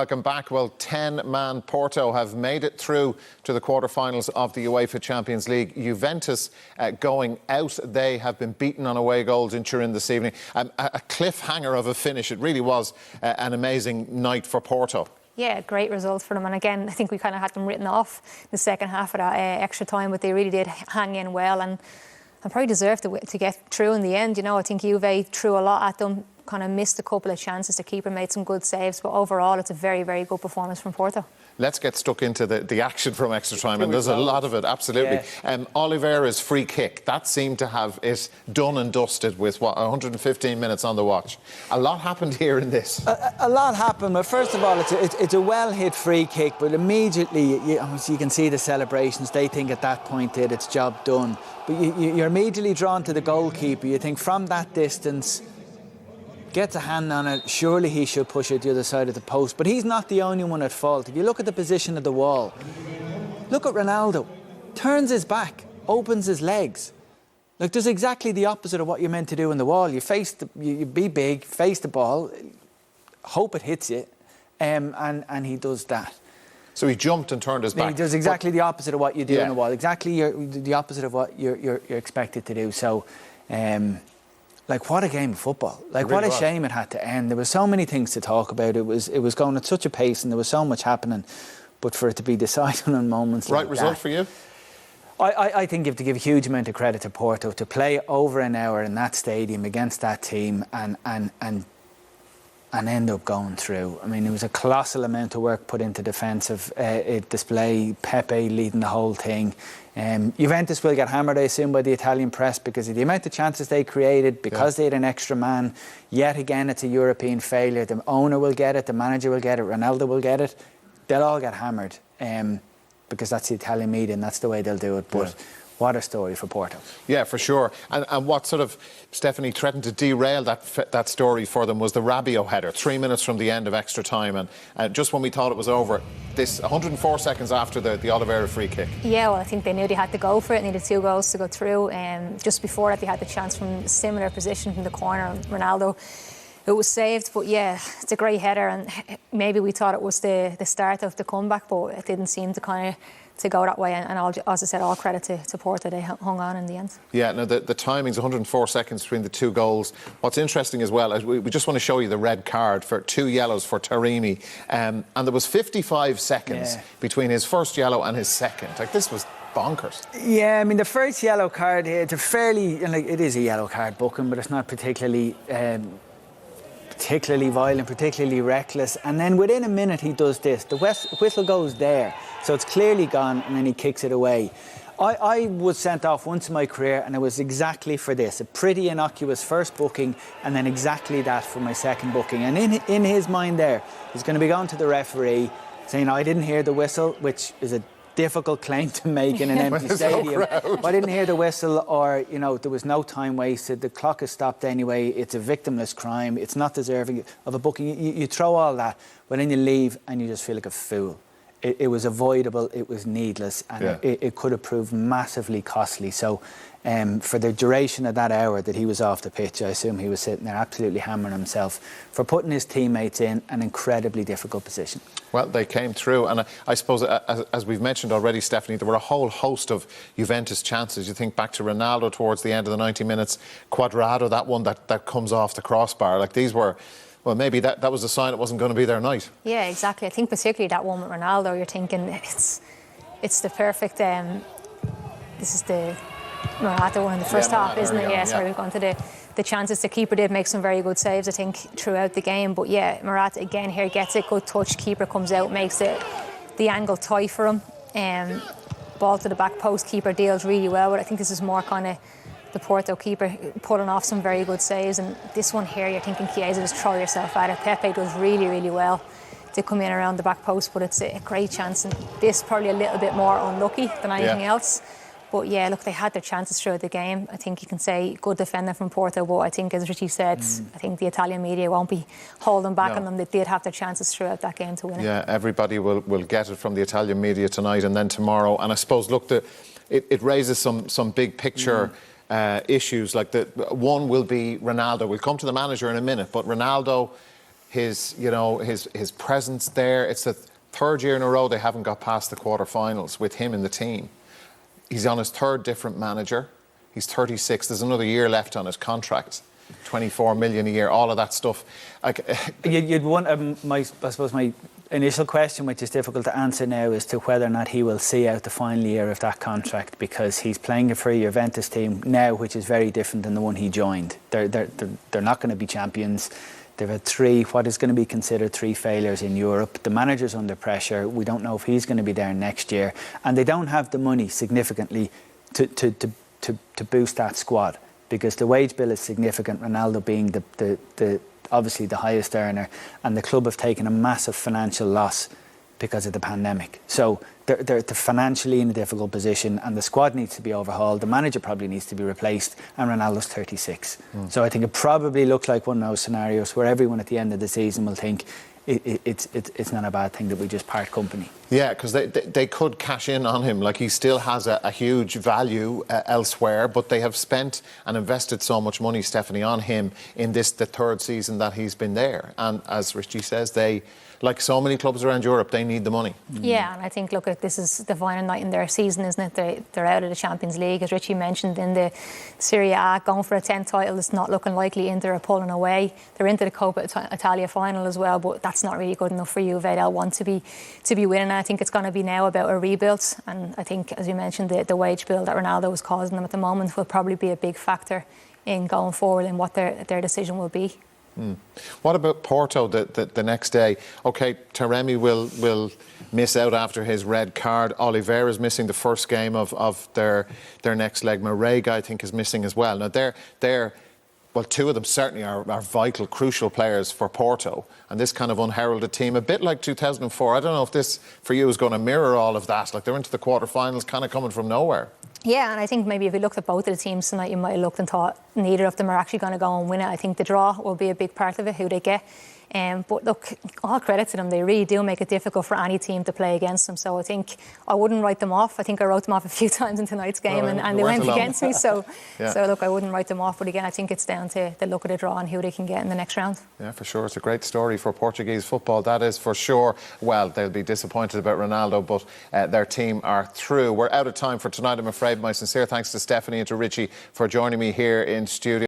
welcome back. Well, 10-man Porto have made it through to the quarterfinals of the UEFA Champions League. Juventus going out. They have been beaten on away goals in Turin this evening. A cliffhanger of a finish. It really was an amazing night for Porto. Yeah, great result for them. And again, I think we kind of had them written off the second half of that extra time, but they really did hang in well and probably deserved to get through in the end. You know, I think Juve threw a lot at them, kind of missed a couple of chances. The keeper made some good saves, but overall it's a very, very good performance from Porto. Let's get stuck into the action from extra time, and there's a lot of it, absolutely. Yeah. Oliveira's free kick, that seemed to have it done and dusted with, 115 minutes on the watch. A lot happened here in this. A lot happened, but first of all, it's a well-hit free kick, but immediately, you can see the celebrations. They think at that point that it's job done. But you're immediately drawn to the goalkeeper. You think from that distance, gets a hand on it, surely he should push it to the other side of the post. But he's not the only one at fault. If you look at the position of the wall, look at Ronaldo. Turns his back, opens his legs. Like, does exactly the opposite of what you're meant to do in the wall. You be big, face the ball, hope it hits you, and he does that. So he jumped and turned his back. He does exactly the opposite of what you do in the wall. Exactly the opposite of what you're expected to do. So, like, what a game of football. Like, what a shame it had to end. There were so many things to talk about. It was going at such a pace and there was so much happening. But for it to be decided in moments like that. Right result for you? I think you have to give a huge amount of credit to Porto to play over an hour in that stadium against that team and end up going through. I mean, there was a colossal amount of work put into defensive display. Pepe leading the whole thing. Juventus will get hammered, I assume, by the Italian press because of the amount of chances they created, because they had an extra man. Yet again, it's a European failure. The owner will get it, the manager will get it, Ronaldo will get it. They'll all get hammered because that's the Italian media and that's the way they'll do it. But what a story for Porto. Yeah, for sure. And what sort of, Stephanie, threatened to derail that story for them was the Rabiot header, 3 minutes from the end of extra time. And just when we thought it was over, this 104 seconds after the Oliveira free kick. Yeah, well, I think they knew they had to go for it. Needed 2 goals to go through. Just before that, they had the chance from a similar position from the corner. Ronaldo, it was saved. But yeah, it's a great header. And maybe we thought it was the start of the comeback, but it didn't seem to to go that way, and as I said, all credit to Porto. They hung on in the end. Yeah, no, the timing's 104 seconds between the 2 goals. What's interesting as well is we just want to show you the red card for 2 yellows for Taremi, and there was 55 seconds between his first yellow and his second. Like, this was bonkers. Yeah, I mean, the first yellow card here, it's a fairly, it is a yellow card booking, but it's not particularly violent, particularly reckless. And then within a minute he does this. The whistle goes there, so it's clearly gone, and then he kicks it away. I was sent off once in my career, and it was exactly for this. A pretty innocuous first booking, and then exactly that for my second booking. And in his mind there, he's going to be going to the referee saying, I didn't hear the whistle, which is a difficult claim to make in an empty stadium. I didn't hear the whistle, or there was no time wasted. The clock is stopped anyway. It's a victimless crime. It's not deserving of a booking. You throw all that, but then you leave and you just feel like a fool. It was avoidable. It was needless, and it could have proved massively costly. So, for the duration of that hour that he was off the pitch, I assume he was sitting there absolutely hammering himself for putting his teammates in an incredibly difficult position. Well, they came through, and I suppose, as we've mentioned already, Stephanie, there were a whole host of Juventus chances. You think back to Ronaldo towards the end of the 90 minutes, Cuadrado, that one that comes off the crossbar. Like, these were, well, maybe that was a sign it wasn't going to be their night. Yeah, exactly. I think particularly that one with Ronaldo, you're thinking it's the perfect. This is the Morata one in the first half, isn't it? Yeah, sorry, we've gone to the chances. The keeper did make some very good saves, I think, throughout the game. But yeah, Morata again here gets it, good touch. Keeper comes out, makes it the angle tight for him. Ball to the back post. Keeper deals really well, but I think this is more kind of the Porto keeper pulling off some very good saves. And this one here, you're thinking, Chiesa, just throw yourself at it. Pepe does really, really well to come in around the back post, but it's a great chance. And this probably a little bit more unlucky than anything else. But yeah, look, they had their chances throughout the game. I think you can say good defender from Porto, but I think, as Richie said, I think the Italian media won't be holding back on them. They did have their chances throughout that game to win it. Yeah, everybody will get it from the Italian media tonight and then tomorrow. And I suppose, look, it raises some big picture issues. Like, one will be Ronaldo. We'll come to the manager in a minute, but Ronaldo, his presence there. It's the third year in a row they haven't got past the quarterfinals with him in the team. He's on his third different manager. He's 36. There's another year left on his contract. 24 million a year, all of that stuff. You'd want, I suppose my initial question, which is difficult to answer now, is to whether or not he will see out the final year of that contract, because he's playing for a Juventus team now, which is very different than the one he joined. They're not going to be champions. They've had what is going to be considered 3 failures in Europe. The manager's under pressure. We don't know if he's going to be there next year, and they don't have the money significantly to boost that squad, because the wage bill is significant, Ronaldo being the obviously the highest earner, and the club have taken a massive financial loss because of the pandemic. So they're financially in a difficult position, and the squad needs to be overhauled. The manager probably needs to be replaced, and Ronaldo's 36. So I think it probably looks like one of those scenarios where everyone at the end of the season will think it's not a bad thing that we just part company. Yeah, because they could cash in on him. Like, he still has a huge value elsewhere, but they have spent and invested so much money, Stephanie, on him in the third season that he's been there. And as Richie says, they, like so many clubs around Europe, they need the money. Yeah, and I think, look, this is the final night in their season, isn't it? They're out of the Champions League, as Richie mentioned, in the Serie A, going for a 10th title. It's not looking likely. Inter are pulling away. They're into the Coppa Italia final as well, but that's not really good enough for Juve. They'll want to be winning. I think it's going to be now about a rebuild, and I think, as you mentioned, the wage bill that Ronaldo is causing them at the moment will probably be a big factor in going forward and what their decision will be. What about Porto the next day? OK, Taremi will miss out after his red card. Oliveira is missing the first game of their next leg. Marega, I think, is missing as well. Now, they're well, 2 of them certainly are vital, crucial players for Porto. And this kind of unheralded team, a bit like 2004. I don't know if this, for you, is going to mirror all of that. Like, they're into the quarterfinals, kind of coming from nowhere. Yeah, and I think maybe if you looked at both of the teams tonight, you might have looked and thought neither of them are actually going to go and win it. I think the draw will be a big part of it, who they get. But look, all credit to them. They really do make it difficult for any team to play against them. So I think I wouldn't write them off. I think I wrote them off a few times in tonight's game, and they went against me. So, yeah. So look, I wouldn't write them off. But again, I think it's down to the look of the draw and who they can get in the next round. Yeah, for sure. It's a great story for Portuguese football, that is for sure. Well, they'll be disappointed about Ronaldo, but their team are through. We're out of time for tonight, I'm afraid. My sincere thanks to Stephanie and to Richie for joining me here in studio.